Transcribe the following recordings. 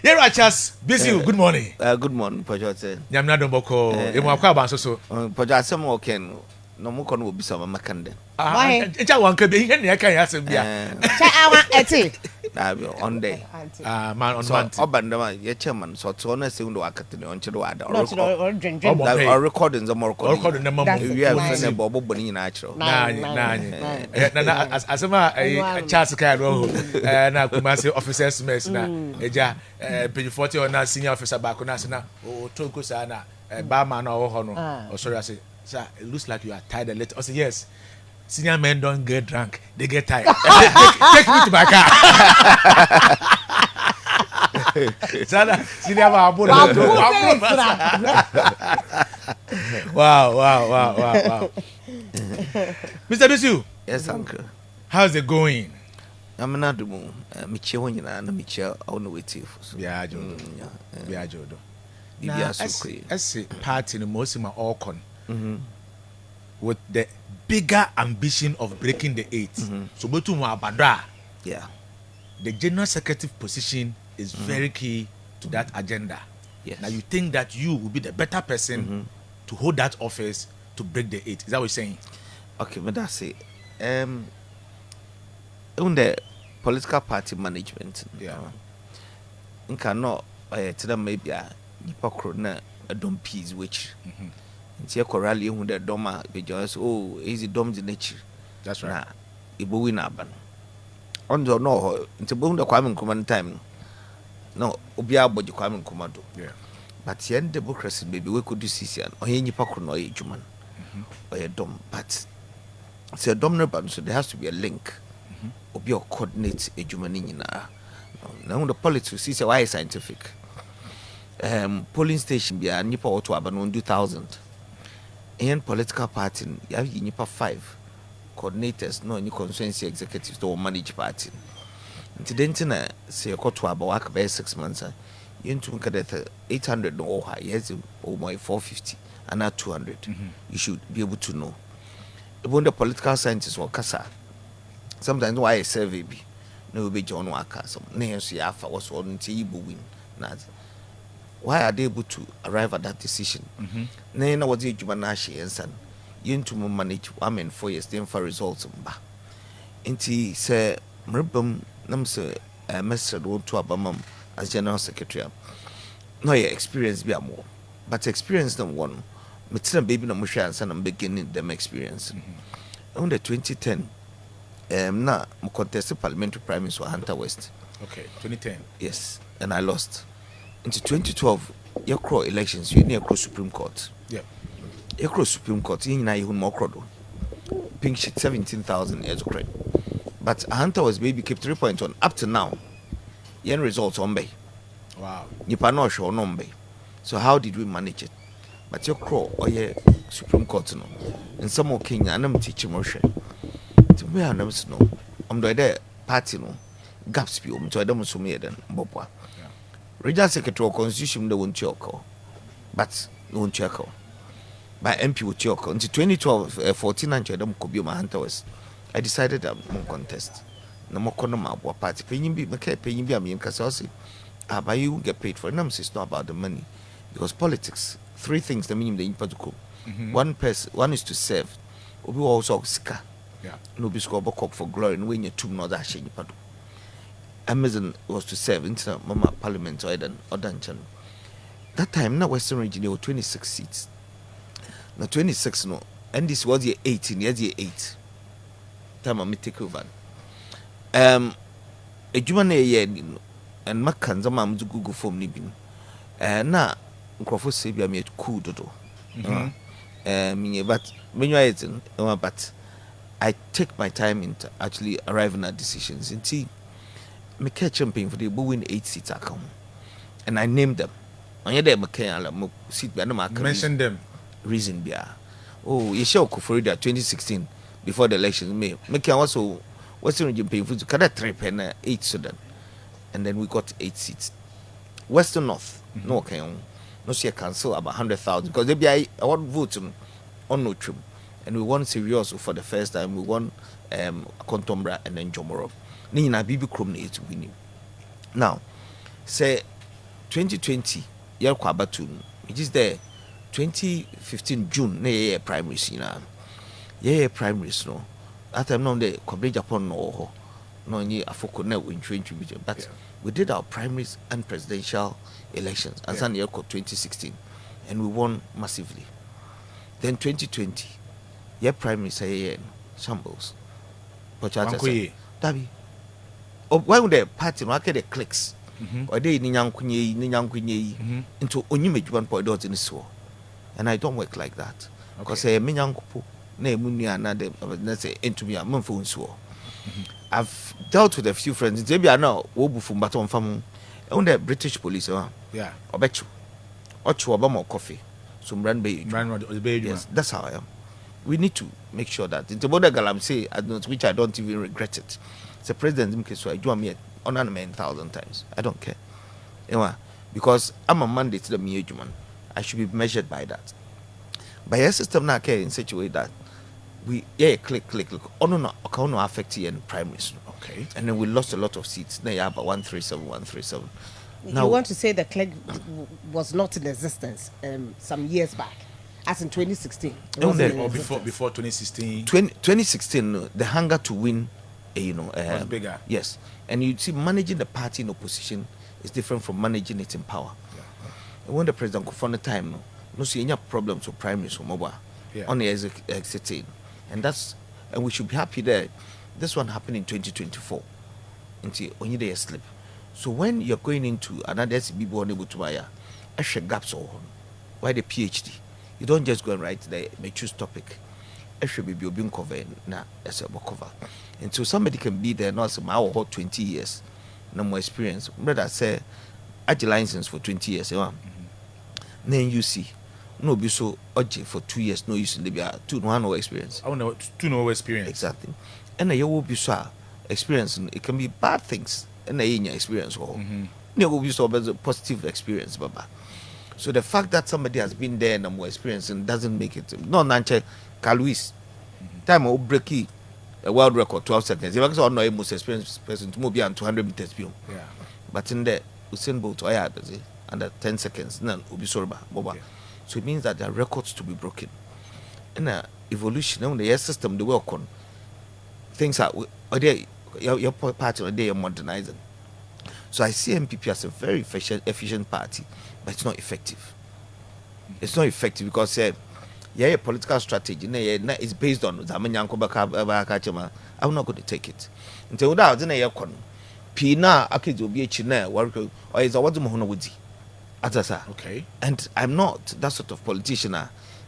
Here are just busy. Good morning. Good morning, Pajot. Yamna Domboko. Imwakwa Bansoso. Pajot, some more can no more con will be some Macande. It's a one could be here. I can't ask him. On day. Man on one. Obandama, your chairman, so it's on a single academy on Chihuahua or recordings of more recording the moment. We have a Bobo Bonnie natural. As a Charles Carroll, and I could say officers mess now. Page 40 or not senior officer back on us now, or Tokosana, barman or honor. Or sorry, I say, sir, it looks like you are tired a little. I say, yes. Senior men don't get drunk, they get tired. Take me to my car. Senior wow. Mr. Bisu. Yes, uncle. How's it going? I'm not the moon. Michel, and Michel, I don't wait you. Yeah, Jodo. I see part in the most of my Orcon with the bigger ambition of breaking the 8. So, but to Badra, the general secretary position is very key to that agenda. Yes. Now, you think that you will be the better person to hold that office to break the 8. Is that what you're saying? Okay, but that's it. On the political party management, you cannot tell them maybe a hypocrite a dumb piece which it's a corrally who the doma be just easy dom the nature. That's right. It will win up. On the no, it's a boom the Kwame command time. No, Obia Boji Kwame commando. Yeah. But the end democracy maybe we could do CCN or any hypocrite or a human or a dom, but it's a dominant, so there has to be a link. Obia coordinate a human in now the politics is why scientific. Polling station be a nipa or to abanon 2000. And political party, you have nipa 5 coordinators, no any constituency executives to manage party. Incidentally, say a court to about 6 months. You into 800 no high, yes, or more 450 and not 200. You should be able to know. Even the political scientists or Kasa. Sometimes why a survey be no be John Waka, some names Yafa was on Tibu win. Why are they able to arrive at that decision? Nay, no, what's the Jumanashi and son? You into manage 1 and 4 years, then for results. Inti say, Mribum, Namsa, Mr. to Abamam as General Secretary. No, your experience be a more, but experience them one. Metina baby no musha and son, I'm beginning them experience. On the 2010, na contested parliamentary primaries for Hunter West. Okay, 2010. Yes, and I lost. Into 2012, your crow elections, you near cross Supreme Court. Yeah. Your cross Supreme Court, you know, you more crowd. Pink sheet 17,000 years of credit. But Hunter was baby kept 3 points on up to now. Yen results on bay. Wow. You no show no bay. So how did we manage it? But your crow or your Supreme Court no. And some more king and I'm teaching motion. To me, I never know. I'm there party no. Gaps be to I don't so me then Bopwa. Regional Secretary of Constitution they won't choke. But no one check. By MP would choke. Until 2012, 14 and Chadam could be my Hunter West. I decided I'm more contest. No more conoma party. Paying be paying be a mean Casasi. But you get paid for it. It's not about the money. Because politics, 3 things the minimum the impact. One is to serve. We also sika. No be score book for glory and when you 2 not that shame. Amazon was to serve into Mama Parliament or Dungeon. That time, now Western region, there were 26 seats. Now 26 no, and this was year 18, year 8. Time I take over. A Juman year and Macanza Mam to Google for Nibin. Now, Crawford Sabia made cool dodo. But when you are but I take my time into actually arriving at decisions. And see, me catch champion for the win 8 seats account. And I named them. On your day, McKay, seat by no mention them. Reason be oh, you show Kufurida 2016 before the elections. Make also Western region paying for to cut 3 pen 8 Sudan. And then we got 8 seats. Western North, no okay, no see a council about 100,000 because they be I want vote on no trim. And we won serious for the first time. We won Contombra and then Jomoro. Nina Bibi Crum to win. Now, say 2020 year kwa batu it is there 2015 June na year primaries year primaries no at time no the coverage Japan no ni afoko na we but we did our primaries and presidential elections as an year 2016 and we won massively. Then 2020 year primaries year shambles but Dabi why would the party no the clicks or they ni nyankunye into onyimedwan point dot in so and I don't work like that because me nyankupo na emunia na de na say into me am phone so I've dealt with a few friends they be now obu from baton fam on the British police yeah obechu ochu obama coffee so brand bay yes that's how I am. We need to make sure that in the border Galamsey, which I don't even regret it. The president so I do me on 1,000 times. I don't care. Because I'm a mandate to the man. I should be measured by that. By a system now care in such a way that we click. Oh no, affect you in primaries. Okay. And then we lost a lot of seats. Now you have 137. Now, you want to say the click was not in existence some years back? As in 2016. Or before 2016. 2016, the hunger to win, was bigger. Yes, and you see, managing the party in opposition is different from managing it in power. Yeah. And when the president could find the time, no see any problems with primaries from mobile on the exiting, and we should be happy that this one happened in 2024. Until only they slip. So when you're going into another SBB unable to buy extra gaps or why the PhD. You don't just go and write the may choose topic. It should be being covered now as a cover. And so somebody can be there not some hour 20 years, no more experience. Brother say I had license for 20 years. Then you see no be so urgent for 2 years, no use in the 2 no experience. I know 2 no experience. Exactly. And you will be so experience it can be bad things and your experience or you will be so positive experience, Baba. So the fact that somebody has been there and more experience and doesn't make it no Nanche Carluis time will break a world record 12 seconds. If I know most experienced person to move beyond 200 meters beyond. Yeah. But in the Usain Bolt under 10 seconds, none will be sorba. So it means that there are records to be broken. In a evolution, on the air system, the work on things are your party or they are modernizing. So I see MPP as a very efficient party, but it's not effective. It's not effective because a political strategy it's based on I'm not going to take it. Until without in a Pina Akido be a china or is a what would okay. And I'm not that sort of politician.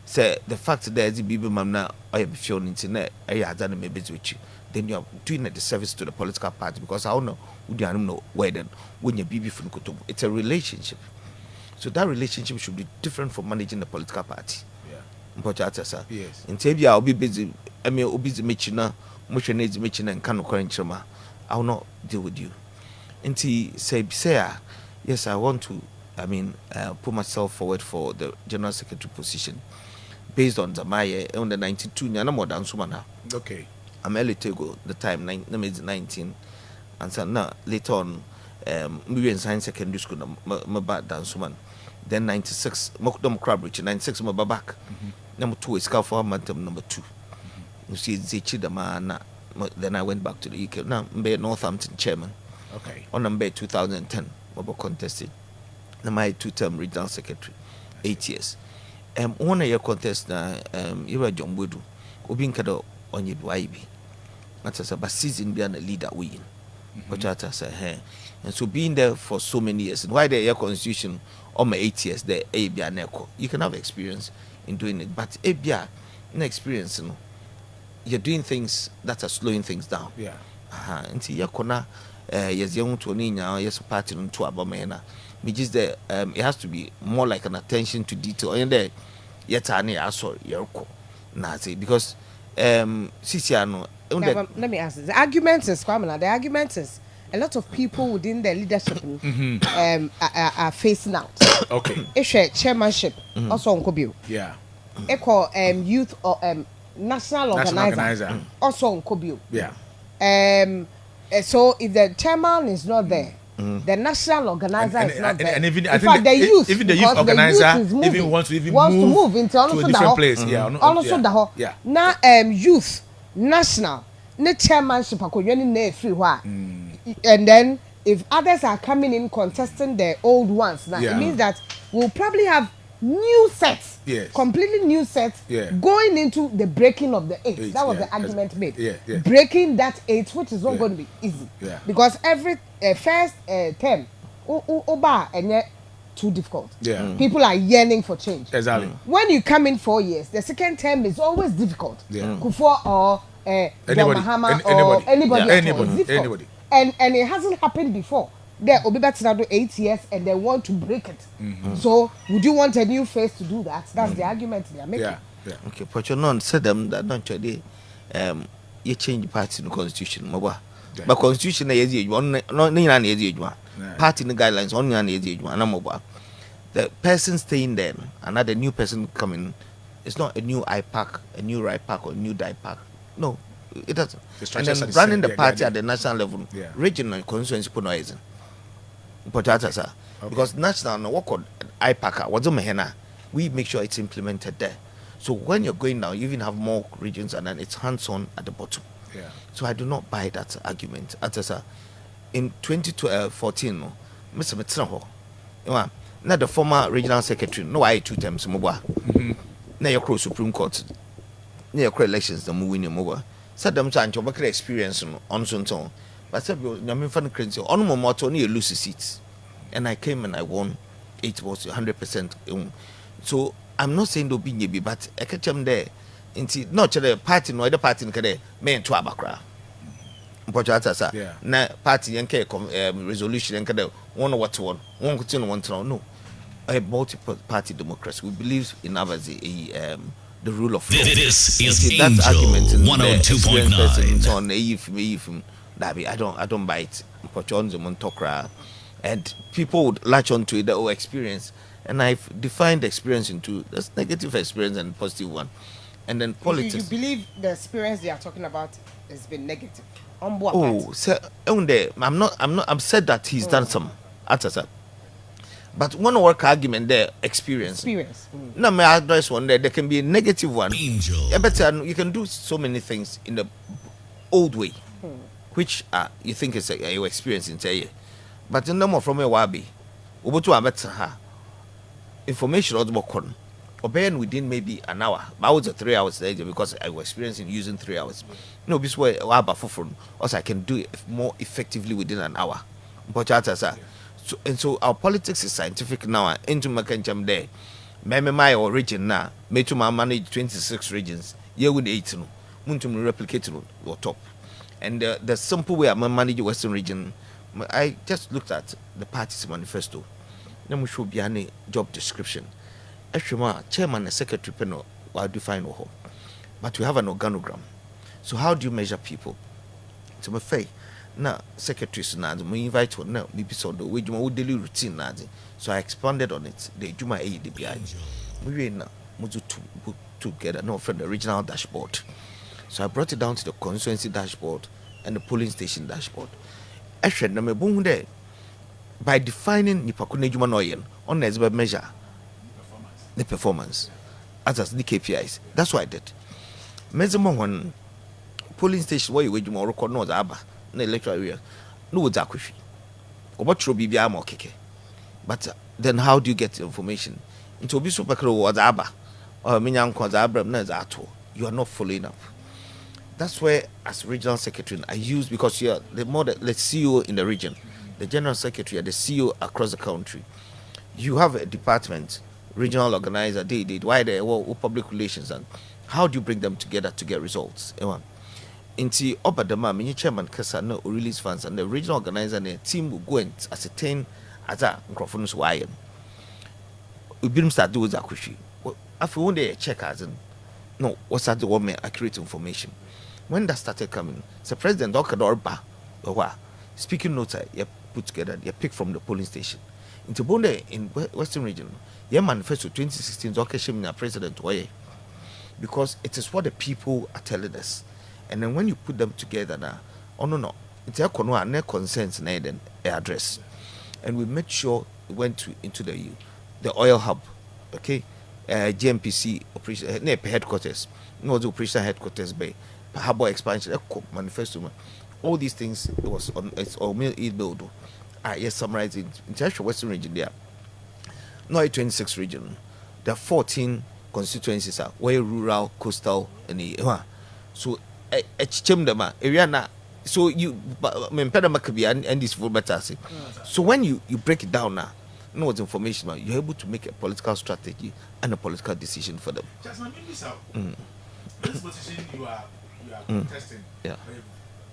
Say the fact that there's a baby mamma I have shown internet I done maybe with you. Then you are doing a disservice to the political party because I don't know who they know where then when you're beautiful. It's a relationship. So that relationship should be different from managing the political party. Yeah. Yes. In Tabia, I'll be busy. I mean, I'll be busy motion needs making and canoe current I will not deal with you. And say, yes, I want to, put myself forward for the general secretary position based on Zamaya on the 92 Yana more than Sumana. Okay. I'm early to go the time 19 and so now later on we in science secondary school my back dance woman then 96 Mokdom Crabridge 96 my back number 2 is scout for number 2 you see Zichi the man then I went back to the UK now Northampton chairman okay on number 2010 mobile contested my 2-term regional secretary 8 years 1 year contest na you were John Wodu Obin Kado on your YB. That's a season being a leader win. But and so being there for so many years, and why the air constitution on my 8 years there, you can have experience in doing it, but no experience, you're doing things that are slowing things down. Yeah. And see, yes, young to yes, party on to Abamena. Which is it has to be more like an attention to detail. And there, yet I sorry, because Sisiano. Let me ask the argument is Kwamina. The argument is a lot of people within the leadership are facing out. Okay. It's chairmanship also on Kobio. Yeah. Echo youth or national organizer also on Kobio. Yeah. So if the chairman is not there, The national organizer is not there. And even in I think fact, the youth, even the youth organizer even wants to move into to a different place. Yeah. Now, youth national, the chairmanship and then if others are coming in contesting the old ones, now it means that we'll probably have new sets, completely new sets, going into the breaking of the eight. That was the argument made. Breaking that eight, which is not going to be easy, because every first term, and yet too difficult. People are yearning for change. Exactly. When you come in 4 years, the second term is always difficult. Kufuor or Mahama or anybody. And it hasn't happened before. There will be better to do 8 years and they want to break it. So would you want a new face to do that? That's the argument they are making. Okay, but you know, said them that not today. You change the party in the constitution, but constitution is you party in the guidelines only an age one. The person staying there, another new person coming. It's not a new IPAC, a new RIPAC, or a new DIPAC. No, it doesn't. And then running the party at the national level, regional constituency put no reason. Because national no work on IPAC, what's the we make sure it's implemented there. So when you're going now, you even have more regions, and then it's hands-on at the bottom. So I do not buy that argument. In 2014, no, Mr. Metzner, not the former regional secretary, no, I 2 terms, Mobile. Now you cross Supreme Court, near elections, the moving your mobile. Said them to your experience on Sonton, but said you're fan crazy on my motto, only lose seats. And I came and I won. It was 100%. So I'm not saying don't be, but I catch them there. Not the party, no other party in Kade, men to Abakra. Na party yanke resolution and Kade, one continue one to no. A multi-party democracy. We believe in the rule of law. This is Angel 102.9 on I don't buy it. And people would latch on to it, their experience. And I've defined experience into this negative experience and positive one. And then politics. You believe the experience they are talking about has been negative? On what part? So I'm said that he's done some answers. But one work argument there, experience. No, my address one there can be a negative one. Angel. But you can do so many things in the old way, which you think is your experience in say. But the number from a wabi, Ubutu Abetra information or the con. Obeying within maybe an hour. But I was 3 hours later because I was experiencing using 3 hours. No, this way also I can do it more effectively within an hour. So our politics is scientific now. Into Makanjam there. My origin now. Me to manage 26 regions. Year with 18. Muntum replicate or top. And the simple way I manage the Western region, I just looked at the party's manifesto. Then we should be any job description. Actually, chairman and secretary panel will define all. But we have an organogram. So how do you measure people? So my faith. Now, secretaries now, we invite one now, maybe so the way you daily routine now. So I expanded on it. The Juma ADBI. We now to put together no from the regional dashboard. So I brought it down to the constituency dashboard and the polling station dashboard. Actually, na me boom there by defining Nipakune Juma Noyen on the measure the performance as the KPIs. That's what I did. Measurement one polling station where you wait more record no aba. Na electoral area no would zakwishi obatro bibia ma okeke. But then how do you get the information into obi super kro was aba or minyanko za abram na za ato? You are not following up. That's where as regional secretary I use, because you are the CEO in the region, the general secretary, the CEO across the country. You have a department, regional organizer, they did why they were public relations, and how do you bring them together to get results? Into Obadama, mini chairman Kasa no release funds, and the regional organizer and the team will go and ascertain as a microphones wire. We begin start doing that quickly. After one day check as in no, what's that the woman accurate information. When that started coming, the president Okadorba or speaking notes you put together, you pick from the polling station. Into Bonde in Western region, you manifesto 2016 Okashim president way. Because it is what the people are telling us. And then when you put them together now, oh no, it's a consensus and then address. and we made sure we went into the oil hub, okay, GMPC operation headquarters, no the operation headquarters by harbor expansion, manifesto, all these things. It was on its all build. Yes, summarizing international Western region there. No, 26 region. There are 14 constituencies are where rural, coastal, and so area na. So you and this for better. So when you break it down now, know what information you're able to make a political strategy and a political decision for them. Just this position you are contesting. Yeah.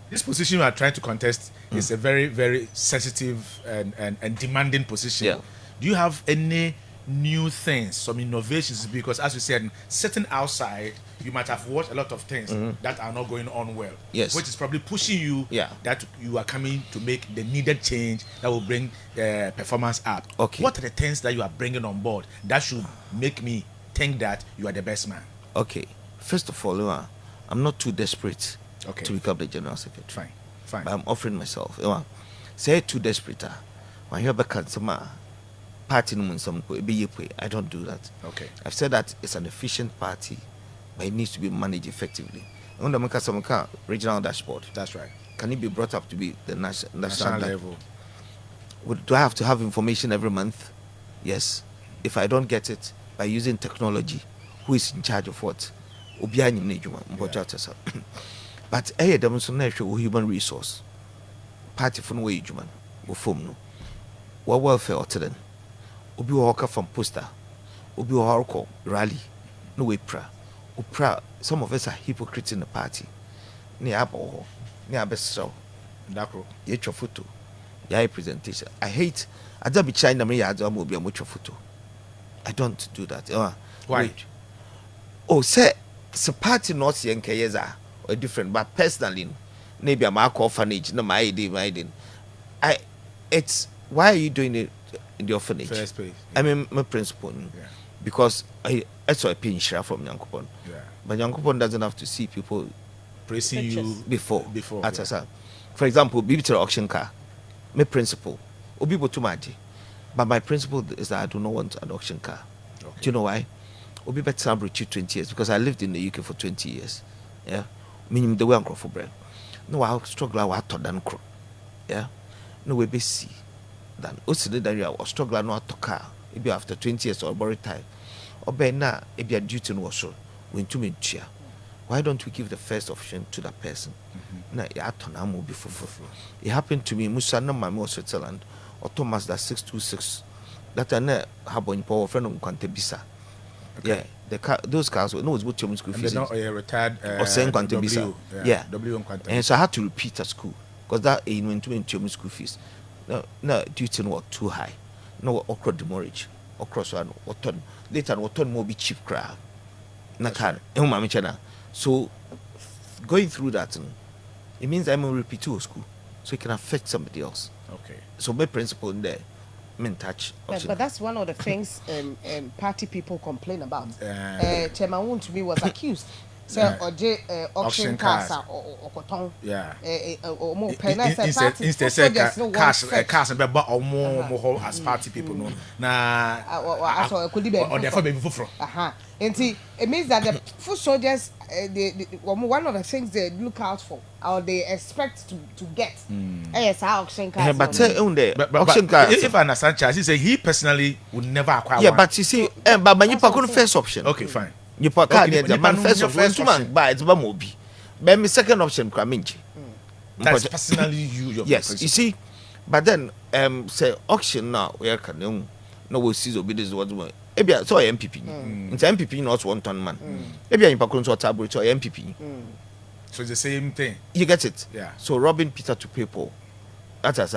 This position you are trying to contest is a very, very sensitive and demanding position. Yeah. Do you have any new things, some innovations? Because as you said, sitting outside, you might have watched a lot of things that are not going on well. Yes. Which is probably pushing you that you are coming to make the needed change that will bring performance up. Okay. What are the things that you are bringing on board that should make me think that you are the best man? Okay. First of all, I'm not too desperate to become the general secretary. Fine. But I'm offering myself. Say too desperate. When you have some party, I don't do that. Okay. I've said that it's an efficient party, but it needs to be managed effectively. On the regional dashboard. That's right. Can it be brought up to be the national level? Do I have to have information every month? Yes. If I don't get it by using technology, who is in charge of what? But I demonstration human resource. Party for no human. No. What welfare or then? Obi walker from poster. Obi walker rally. No way pra. Some of us are hypocrites in the party. Ni abo. Ni abeso. Ndakro. Ye photo. Ya presentation. I hate. I don't be China me ya do mo be much photo. I don't do that. Why? Wait. Oh, say party not yenkeyeza or different, but personally, maybe I'm orphanage. No, my idea. It's why are you doing it in the orphanage? First place. I mean, my principle, because I saw a pin share from Yankopon. Yeah. But Yankopon doesn't have to see people praising you before. Yeah. For example, BB auction car. My principle, Obibo too much. But my principle is that I do not want an auction car. Okay. Do you know why? Obi better have reached 20 years because I lived in the UK for 20 years. Yeah. Meaning the way I'm for bread. No, I'll struggle with than crow. Yeah. No way be see. Then also the area or struggle not to car. Maybe after 20 years or borrow time. Or be now if your duty was so when to me chair. Why don't we give the first option to that person? Na ya tona mo before. It happened to me Musa no mama Switzerland or Thomas that 626. That I ne have in power friend on Quante Bisa. Okay. Yeah, those cars were no what your school fees. They're not retired or saying Quante Bisa. Yeah. W and Quante. And so I had to repeat at school because that in went to your school fees. No, duty was too high. No, okra demurrage, okra one, or ton. Later, what ton more be cheap crowd. So, going through that, it means I'm a repeat to school, so it can affect somebody else. Okay. So, my principle in there, men touch. But that's one of the things party people complain about. Chairman Woon to me was accused. So, auction cars or cotton. Yeah. Or more pen. Instead, cars and or more as party people know. Nah, I saw a could be or therefore baby for. And see, it means that the foot soldiers, one of the things they look out for or they expect to get. Yes, auction cars. But auction cars. If I understand, Charles, he said he personally would never acquire. Yeah, but you see, but you put first option. Okay, fine. You put the man first option, but it's Bamobi. But my second option, Kraminji. That's personally you. Yes, you see, but then say auction now where can no we see obedience what ebia so MPP nti MPP not one ton man ebia in pakun so table to MPP so it's the same thing, you get it. Yeah. So robbing Peter to people, that's as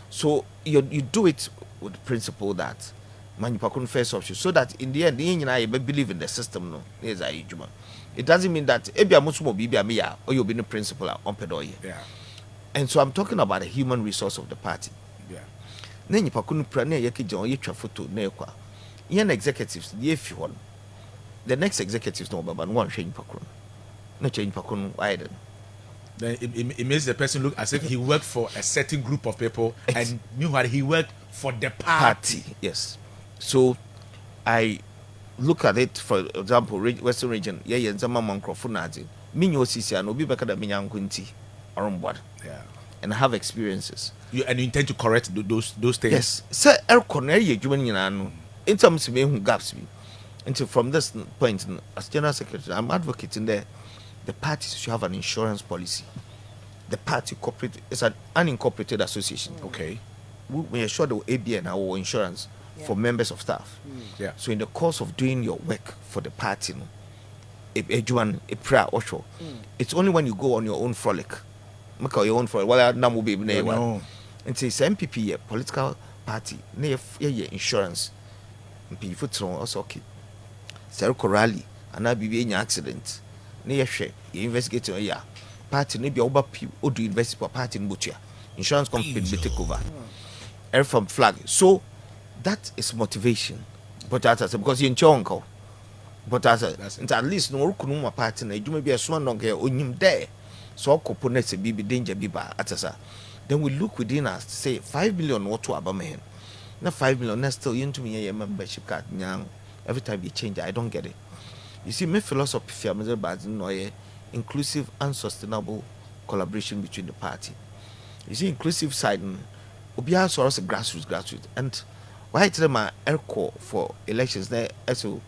so you do it with the principle that man you pakun first option so that in the end you believe in the system. No is a juma. It doesn't mean that ebia musumo bibia me ya or you be the principle on pedoye. Yeah. And so I'm talking about the human resource of the party. Yeah. Then you pakun prane yake jon ye twa photo na ekwa. Yen executives the if one. The next executives no baba no one change pakun. No change pakun widen. then it makes the person look as if he worked for a certain group of people, and meanwhile he worked for the party. Yes. So I look at it, for example, Western region. Yeah, Zama Mancrofunazi. Minyo Sisia no be back at Minyan Quinty or board. Yeah. And I have experiences. You intend to correct those things? Yes. Sir, El Cornelia, you in terms of who gaps me. Until from this point, as General Secretary, I'm advocating the parties should have an insurance policy. The party corporate is an unincorporated association. Okay. We ensure the ABN our insurance for members of staff. Yeah. So in the course of doing your work for the party, it's only when you go on your own frolic. Make your own frolic. Well, now will be and say MPP political party, insurance. MPP also okay. Circle rally and I be any accident. Near share, you investigate on party, maybe over people or do invest for party in butcher. Insurance company will take over. Air from flag. So that is motivation. But that's because you're in Chonko. But at least no kunuma party, you may be a swan on him there. So components be danger biba at then we look within us, say 5 million or to Abaman. Not 5 million, that's still into me a membership card. Every time you change, I don't get it. You see, my philosophy is inclusive and sustainable collaboration between the party. You see, inclusive side, Obia source grassroots, and why I tell my aircore for elections there, so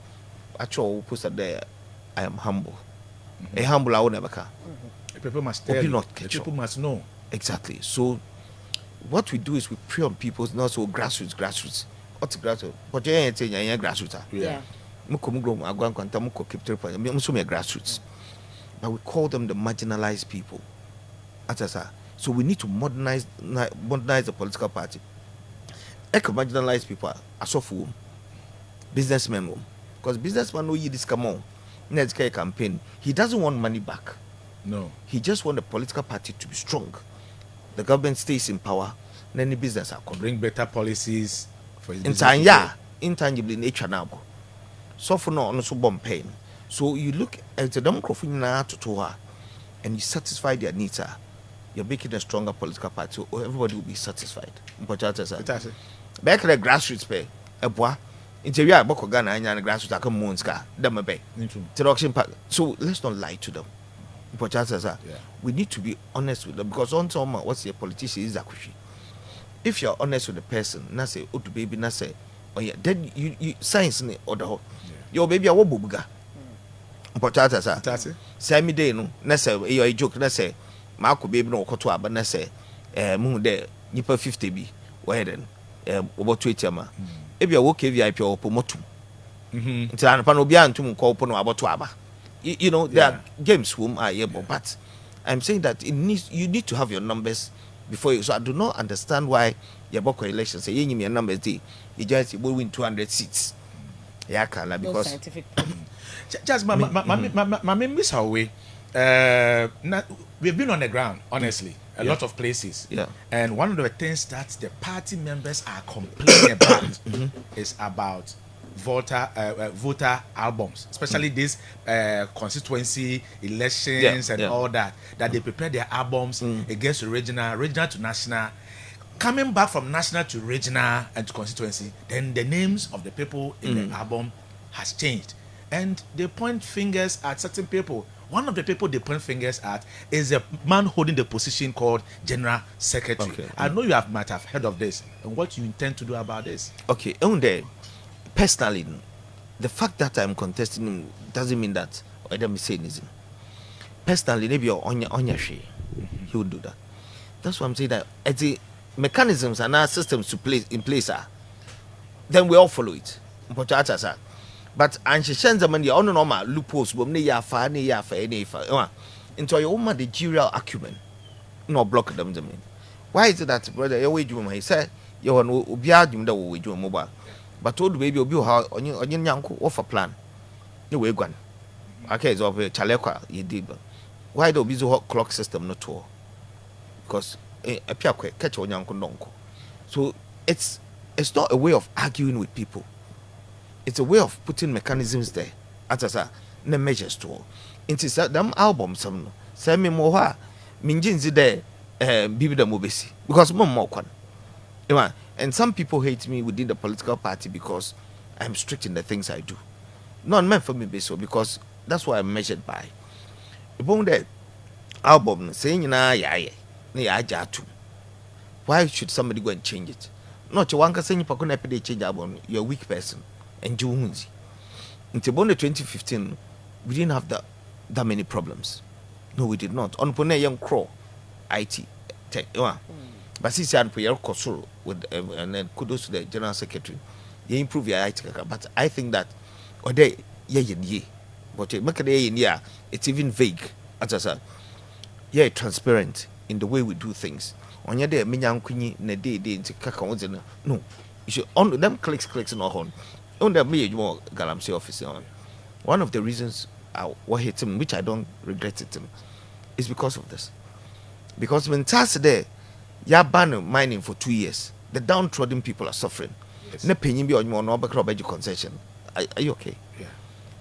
actual poster there, I am humble. A humble I will never come. People must tell you. People must know. Exactly. So what we do is we prey on people's not so grassroots. What's grassroots? But you ain't saying you're grassroots. Yeah. Grassroots. But we call them the marginalized people. So we need to modernize the political party. Marginalized people are so full. Businessmen, because businessmen know you this come on. Next campaign, he doesn't want money back. No. He just wants the political party to be strong. The government stays in power, then the business are bring better policies for his business. Intangibly nature now. So for no also bomb pain. So you look at the democracy to her and you satisfy their needs. You're making a stronger political party, so everybody will be satisfied. Back to the grassroots pay. Interior Boko Ghana and grassroots are Monska, so let's not lie to them. We need to be honest with them because on some what's a politician is Akushi. If you're honest with the person, na say oh baby na say oh yeah, then you science ni order your baby a wobuga. Say me day no na say you joke na say Marco baby no koto aba na say mu de nipa 50 bi where then about 20 ama if you work VIP or promote nti anapa no bia ntum ko po no aboto aba. You know, there are games whom are able, but I'm saying that you need to have your numbers before you. So I do not understand why your Boko elections say you numbers you just will win 200 seats. Yeah, because scientific. Just my miss our way. We've been on the ground, honestly, a lot of places. Yeah. And one of the things that the party members are complaining about is about voter albums, especially these constituency elections and all that they prepare their albums against regional to national, coming back from national to regional and to constituency, then the names of the people in the album has changed and they point fingers at certain people. One of the people they point fingers at is a man holding the position called General Secretary. Okay. I know you might have heard of this and what you intend to do about this. Okay, personally, the fact that I'm contesting him doesn't mean that I don't say anything. Personally, maybe on your share, he would do that. That's why I'm saying that the mechanisms and our systems to place in place then we all follow it. But and she sends them in the normal loopholes, but into your own managerial acumen, no block them. Why is it that brother? He said, you are no obiadum that we do mobile. But told baby will be how on your uncle offer plan. You way gone. Okay, so Chaleka, you did. Why do busy hot clock system not to? Because a piaque catch on uncle nonco. So it's not a way of arguing with people. It's a way of putting mechanisms there. As the measures to. Into them albums, some send me more minjinzi there bibi da mobesi because more kwan. And some people hate me within the political party because I'm strict in the things I do. Not meant for me so because that's what I'm measured by. Upon that album saying why should somebody go and change it? Not you want to say you can change album, you're a weak person and do unzi. Until 2015, we didn't have that many problems. No, we did not. On Pone young crow IT tech. But since you Kosoro with and then kudos to the general secretary, you improve your IT. But I think that or they but it's even vague. As I said, transparent in the way we do things. On your day, no, you should on them clicks no horn. On the me more Galamsey office on. One of the reasons I hate him, which I don't regret it, is because of this. Because when Tas there, you ban mining for 2 years. The downtrodden people are suffering. Ne penny be on your no back concession. Are you okay? Yeah.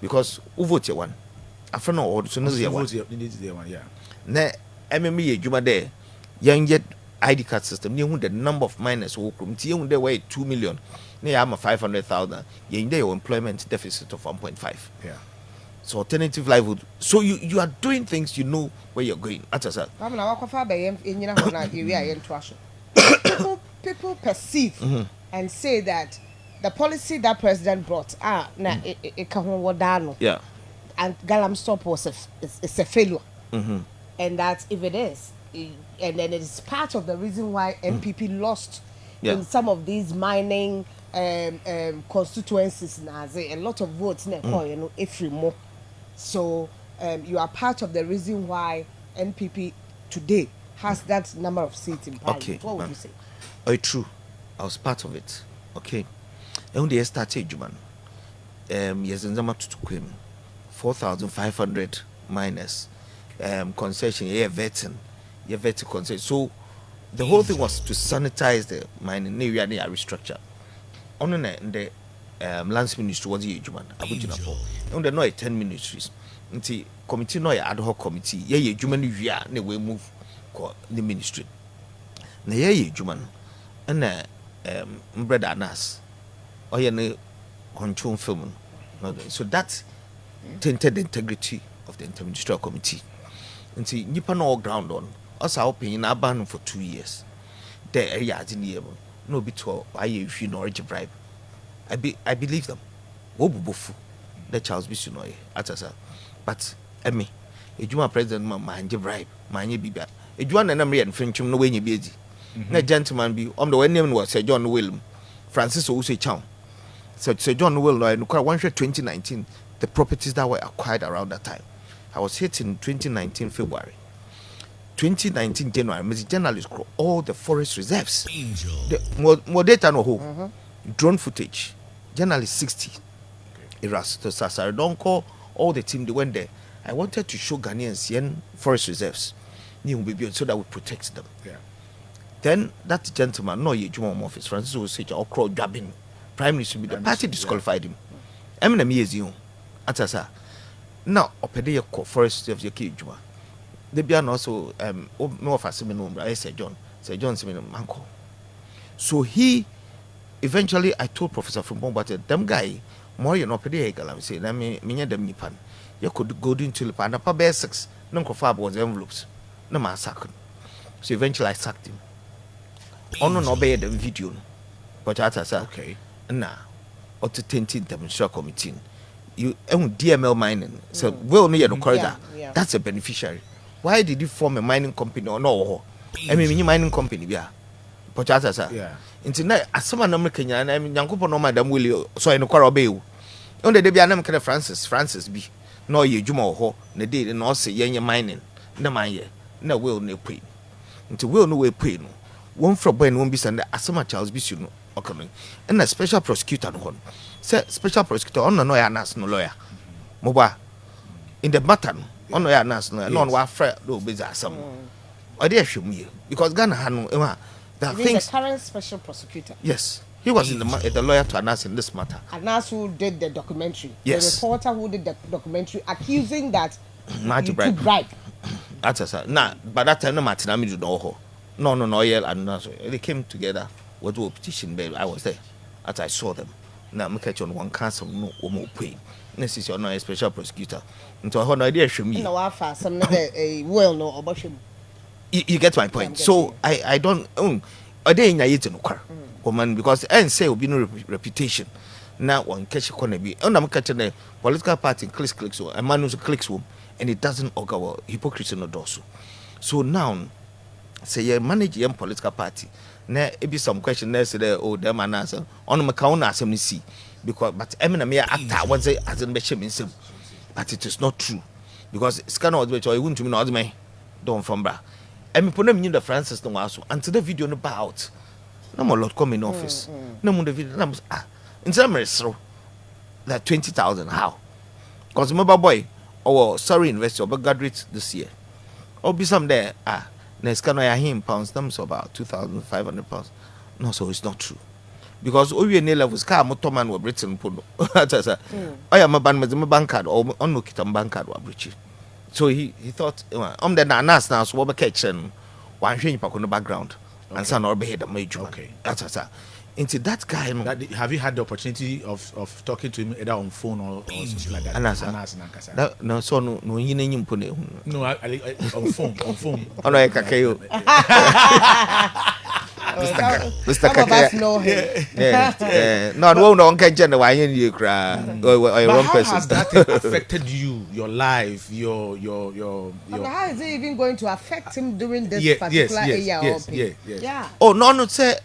Because who vote one? I don't know or so no one. Yeah. Ne MME Juma there, young yet ID card system. You the number of miners who come to you there 2 million. Ne am 500,000. You in your employment deficit of 1.5. Yeah. So alternative livelihood. So you are doing things you know where you're going. People perceive and say that the policy that president brought yeah, and Galamsey was a failure, and that if it is, and then it is part of the reason why MPP lost in some of these mining constituencies. Now, a lot of votes, more. So you are part of the reason why NPP today has that number of seats in parliament. Okay, what would you say? Oh, true. I was part of it. Okay. And when they started, Juman, yes, in Zama to 4,500 miners, concession, vetting concession. So the whole thing was to sanitize the mining, near the restructure. On the lands ministry was the Juman, Abuja. And there are 10 ministries. Nti committee no ad hoc committee. Ye Juman wia ne we move ko the ministry. Na ye Juman na brother Anas. Oye ne control film. So that tainted the integrity of the interministerial committee. Nti nipa no ground on. Us our opinion abandoned for 2 years. There area in the no bit to aye if you know bribe. I believe them. Wobubofu. The Charles Bishonoy at us. But me, a Juma president, my bribe, my bibia. A Juan and American French, no way you busy. No gentleman be on the way name was Sir John William, Francis Ose Chow. So Sir John Will, I inquired 2019, the properties that were acquired around that time. I was hit in 2019 February. 2019 January, Mr. Journalist all the forest reserves. More data no ho. Drone footage. Journalist 60. Erasto Sasari don't call all the team they went there. I wanted to show Ghanaians forest reserves so that we protect them. Yeah. Then that gentleman, no Juma office, Francis was such a crowd grabbing prime minister, the party disqualified him. Eminem years you Atasa. Now opede forest reserves your key Juma. They be also no of a seminar, Sir John seminar uncle. So he eventually I told Professor from Bomba, them guy more you know pede Galamsey, let me them nipan. You could go into the pan upper bear 6, no fab was envelopes. No man sacked. So eventually I sacked him. On no obey the video. But I said, okay, nah, or to 10th demonstration committee. You own DML mining. So well near the corridor. That's a beneficiary. Why did you form a mining company or no? I mean mining company, yeah. But I said, yeah. Into night as someone American and I'm Yankupo no madam will so in the corridor. On the day I'm kind Francis B. No ye Juma ho, ne did and also yen mining. No my ye, no will no pay. Into will no way pay no. One from when won't be sent as so much Charles Bishono or coming. And a special prosecutor no. Say special prosecutor on no national lawyer. Moba in the button on no national non wa fret no bizarre some. Or they show me because Ghana had that things the current special prosecutor. Yes. He was in the lawyer to Anas in this matter. Anas who did the documentary. Yes. The reporter who did the documentary accusing that you took bribe. That's now, by that time, no Martinami do know. No, yeah, and no, so they came together. What do petition, babe? I was there. As I saw them. Now, me catch on one council, no more pay. This is your no special prosecutor. And so I have no idea. Show me. No, I fast some a well no abortion. You get my point. So I don't a day in a year no car. Woman, because and say will be no reputation. Now one catch a corner be. And I'm catching a political party clicks so a man who clicks home and it doesn't occur hypocrisy no dorsal. So now say you manage your political party. Now it be some question there say oh them an answer on my count as see because but I mean mere actor was say as in be but it is not true because it's kind of which I wouldn't mean not me don't from bra. I mean put them in the Francis no also until the video no out. No more lot come in office. No more the video no in some so that 20,000 how? Because my boy sorry investor but graduate this year. Or be some there next can I him pounds terms about 2,500 pounds. No, so it's not true. Because all your levels car motor man were Britain put I am a bank card or on look at bank card were breaching. So he thought I'm the nanas now so what kitchen one shame on the background and son or behead a major. Okay. That's into that guy. Have you had the opportunity of talking to him either on phone or something like that? No, so no, you name put it. No, on phone. Oh, no, I can't. Mr. Kakaya know him. No, I won't catch the wine you cry. But how has that affected you, your life, your? How is it even going to affect him during this particular area? Yeah. Oh no, say.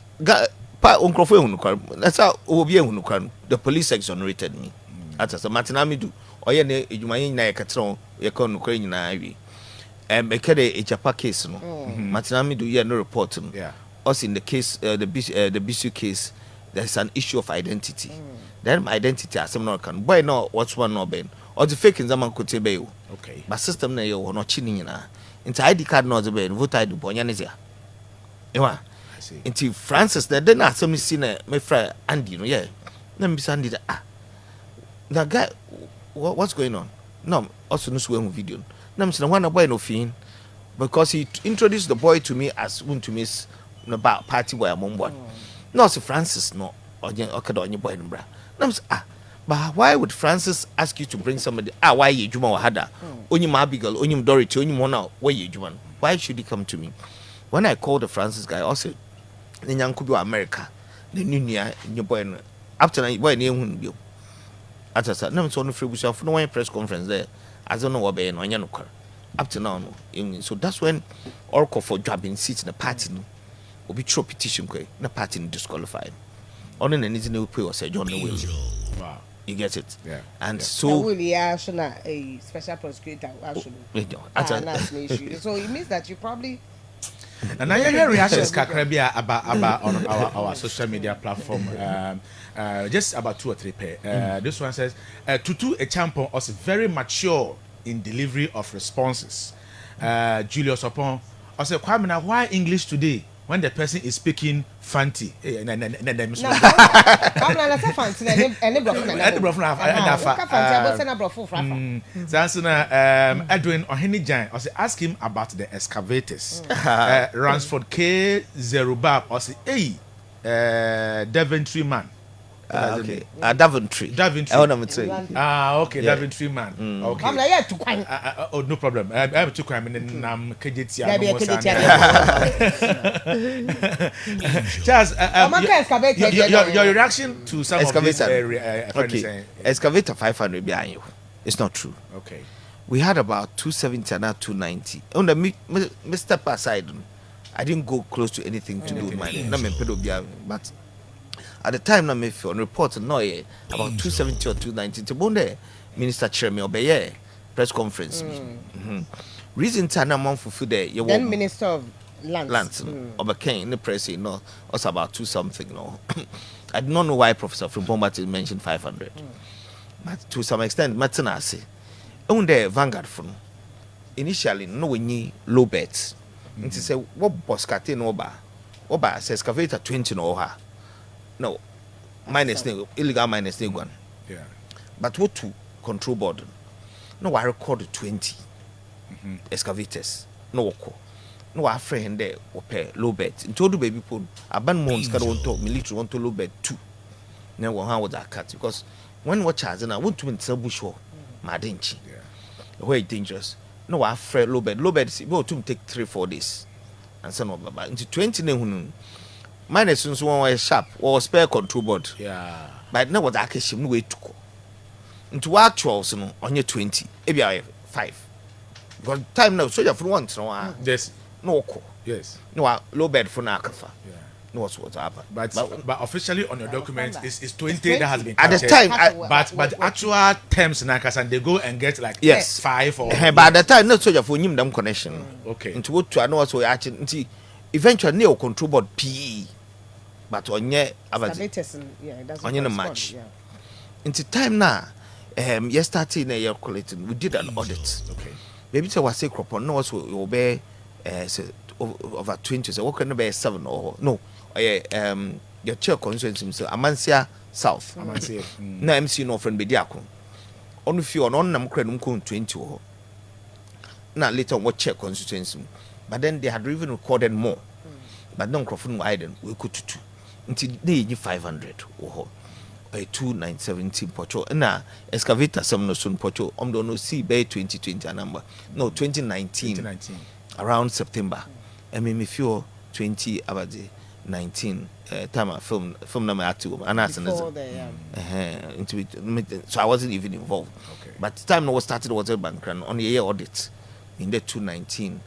That's how the police exonerated me. That's a Martinami do. Or you may na catron, you can Ukraine na ivy. And make a Japa case. No, Martinami do no report. Yeah. Us in the case, the BC case, there's an issue of identity. Then my identity as some can boy no what's one no ben or the fake in zaman could say bail. Okay. But system na you not chinning na. Into ID card no the ben vote ID bonyanizia. Ewa. Into Francis, then I saw me seen my friend Andy, yeah. Let me Sandy that guy, what's going on? No, also no swim video. No, I'm one boy no fiend because he introduced the boy to me as one to miss about party where I'm on board. No, so Francis, no, or on your boy in bra. No, but why would Francis ask you to bring somebody? Why you Juma Hada? Only Mabigal, only Dorothy, only Mona, why you Juman? Why should he come to me? When I called the Francis guy, I said, the young could be America, the new year in your boy up to night, boy near whom you. As I said, no, it's only free with no one press conference there. I don't know what being on your car up to now. So that's when Oracle for dropping seats in the party will be true petition, the party disqualified. Only anything you pay or say, John, no will. Wow. You get it? Yeah. And so, a special prosecutor, actually. So it means that you probably. And I hear reactions Kakrabia about on our social media platform. Just about 2 or 3 pair. This one says Tutu Echampo was very mature in delivery of responses. Julius Opon also Kwame, why English today when the person is speaking fancy? Edwin Ohenijan also ask him about the excavators. Ransford K. Zerubab also Daventry man. Okay. Daventry. Okay, yeah. Daventry man. Okay. Oh, no problem. I have to come in and Charles, your reaction to some excavator. Of these okay. Excavator 500 behind you. It's not true. Okay. We had about 270 and now 290. On the me step aside. I didn't go close to anything to do with mine. But at the time, I feel on report about 270 or 290. To Bonde, Minister Chairman Obeye press conference. Reason Tana month for there. Then Minister of Lands. Obeke in the press, also about 2 something. No, I do not know why Professor Frimpong mentioned 500, but to some extent, Matana say, on the Vanguard from initially no we need low bets. And to say what Boscate Oba says excavator 20 no ha. No, minus illegal minus one. Yeah. But what to control board? No, I record 20. excavators no woko no wa friend there ope low bed into do baby pon aban months ka want to military want to low bed 2 na wo han was that cut because when we charge na want to tell bush ho madinchi where dangerous no wa friend low bed go to take 3-4 days and some of baba into 20 na hunu minus so one sharp or spare control board but na was that keshim no way to go into actuals no onye 20 e be 5 because time now soldier for one no yes no ko yes no low bed for na akafa no what's happened but officially on your document is 20 that has been at the time but the actual terms na and they go and get like yes 5 or but at the time no soldier for him them connection okay into what to know so actually eventually no control board PE but onye excavators onye no match into time now yesterday na year collecting we did an audit okay maybe say was say crop on no so you be over 20 so what can be 7 or no your chair constituency so Amansia South Amansia na MC no friend be diakon onu fi on nam kra num kon 20 ho na later on what chair constituency but then they had even recorded more but no crofun widen we could to until they 500 ho 2917 pocho na excavator some no soon pocho no see by 2020 number no 2019 around September I mean if you 20 about the 19 time I film number active and as into it so I wasn't even involved but the time no was started was a bank run on the year audit in the 219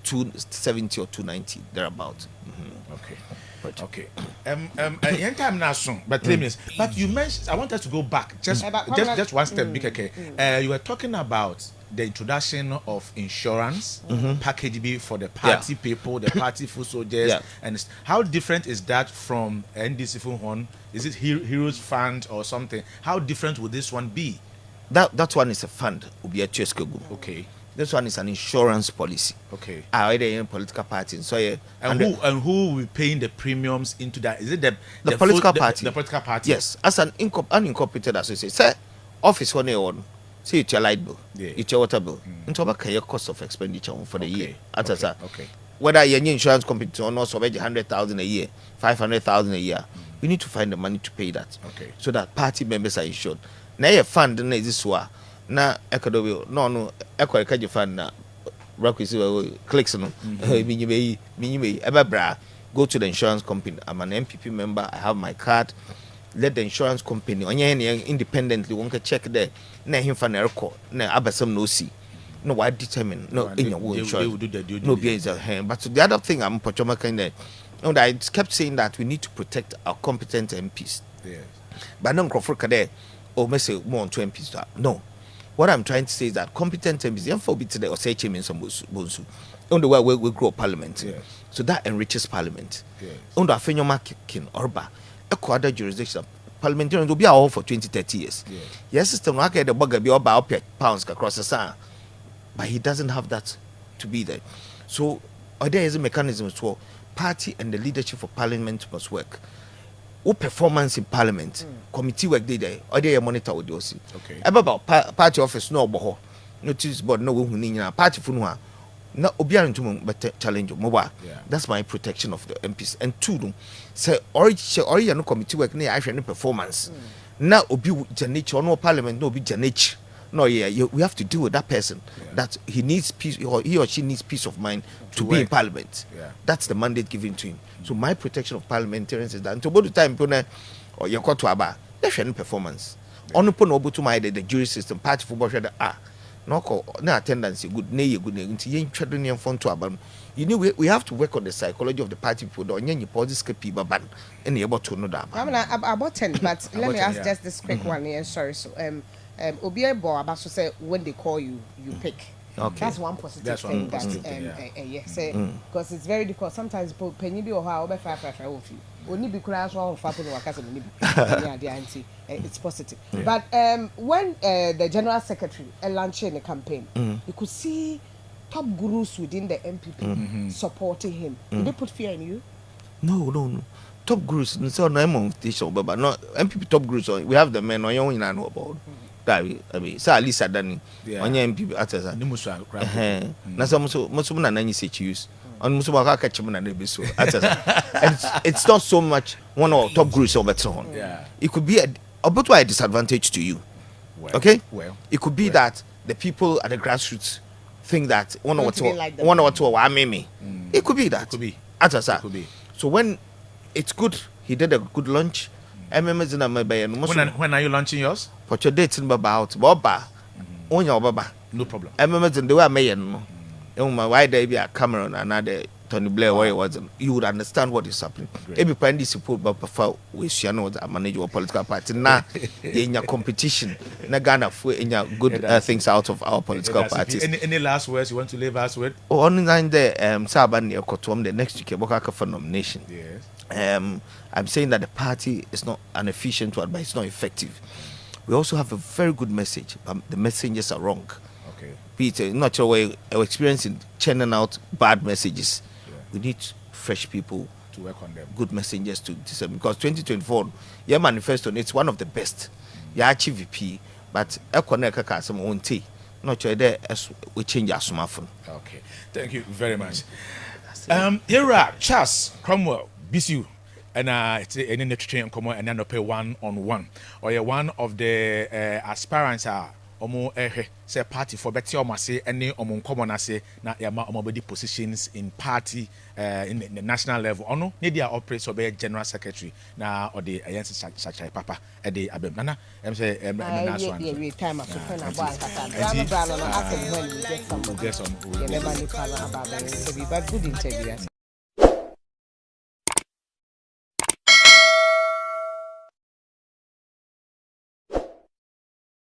270 or 290 thereabout okay in time now soon but 3 minutes but you mentioned I want us to go back just one step BKK you were talking about the introduction of insurance package B for the party people the party food soldiers and how different is that from NDC Funhon? Is it Heroes Fund or something? How different would this one be? That one is a fund okay. This one is an insurance policy. Okay. Either in political parties. So and who will be paying the premiums into that? Is it the political party? The political party. Yes, as an unincorporated association. Say office one. See it's your light bill, it's your water bill. Into your cost of expenditure for the year. Okay. Whether you're insurance company or not, so 100,000 a year, 500,000 a year, we need to find the money to pay that. Okay. So that party members are insured. Now your fund na this one. Na ekodo no ekoje fund na requisition clicks no minyi ebabra go to the insurance company. I'm an MPP member, I have my card. Let the insurance company onye independently won't check there na him fan record na abasam no see no why determine no in your insurance no be is a but the other thing I'm pochoma kind of I kept saying that we need to protect our competent MPs but no crofur there or me say more on 2 MPs no. What I'm trying to say is that competent MPs, the info today or say in some bonsu, on the way we grow parliament, so that enriches parliament. On the afenyo making orba, a other jurisdiction, parliamentarians will be all for 20-30 years. Yes, system like the bugger be all by pounds across the sun, but he doesn't have that to be there. So there is a mechanism for party and the leadership of parliament must work. What performance in parliament committee work there or they monitor with those about party office no boho notice board no party funwa na obiara ntum but challenge mobile that's my protection of the MPs and two say or you no committee work na I any performance na obi janich no parliament no obi janich no we have to deal with that person that he needs peace or he or she needs peace of mind to be in parliament that's the mandate given to him. So my protection of parliamentarians is that until about the time or you got to aba there's any performance on the point to my the jury system party football no attendance good nay good you know we have to work on the psychology of the party people don't you policy people ban and able to know that I mean about 10 but let me ask just this quick one here sorry so Obiebo about to say when they call you pick. Okay. That's one positive thing yes because it's very difficult sometimes penny be or how over 5 of you only be class one for it's positive but when the general secretary launched the campaign you could see top gurus within the MPP supporting him. Did they put fear in you? No top gurus so no but not MPP top gurus we have the men on your know about that I mean so at least adani onye MP atasa ni musu akra na so musu na nanyi say use on musu ba ka chim na be so atasa and it's not so much one of top groups over on. It could be a disadvantage to you. Okay, it could be that the people at the grassroots think that one or two it could be that. It could be. Atasa. So when it's good, he did a good lunch. When are you launching yours? Put your dates in about Boba. On your Baba. No problem. I remember the way I made my why there be a Cameron and another Tony Blair where it wasn't. You would understand what is happening. Every party support but prefer with you know that manage your political party. Now in your competition, na Ghana in your good things out of our political parties. Any last words you want to leave us with? Oh, online there Saban Yokotom the next week Bokaka for nomination. Yes. I'm saying that the party is not an efficient one, but it's not effective. We also have a very good message, but the messengers are wrong. Okay. Peter, not sure where we're experiencing churning out bad messages. We need fresh people to work on them. Good messengers to disseminate. Because 2024, your manifesto, it's one of the best. You achieve VP, but not sure there we change our smartphone. Okay. Thank you very much. Here are Charles Cromwell, BCU. And it's any nutrition common and then pay 1-on-1 or one of the aspirants are say party for better or say any common say na yama omobody positions in party in the national level or no need operates or be general secretary na or the ayensi sachai papa e dey abem nana em say last one yeah time after when I get some good interview.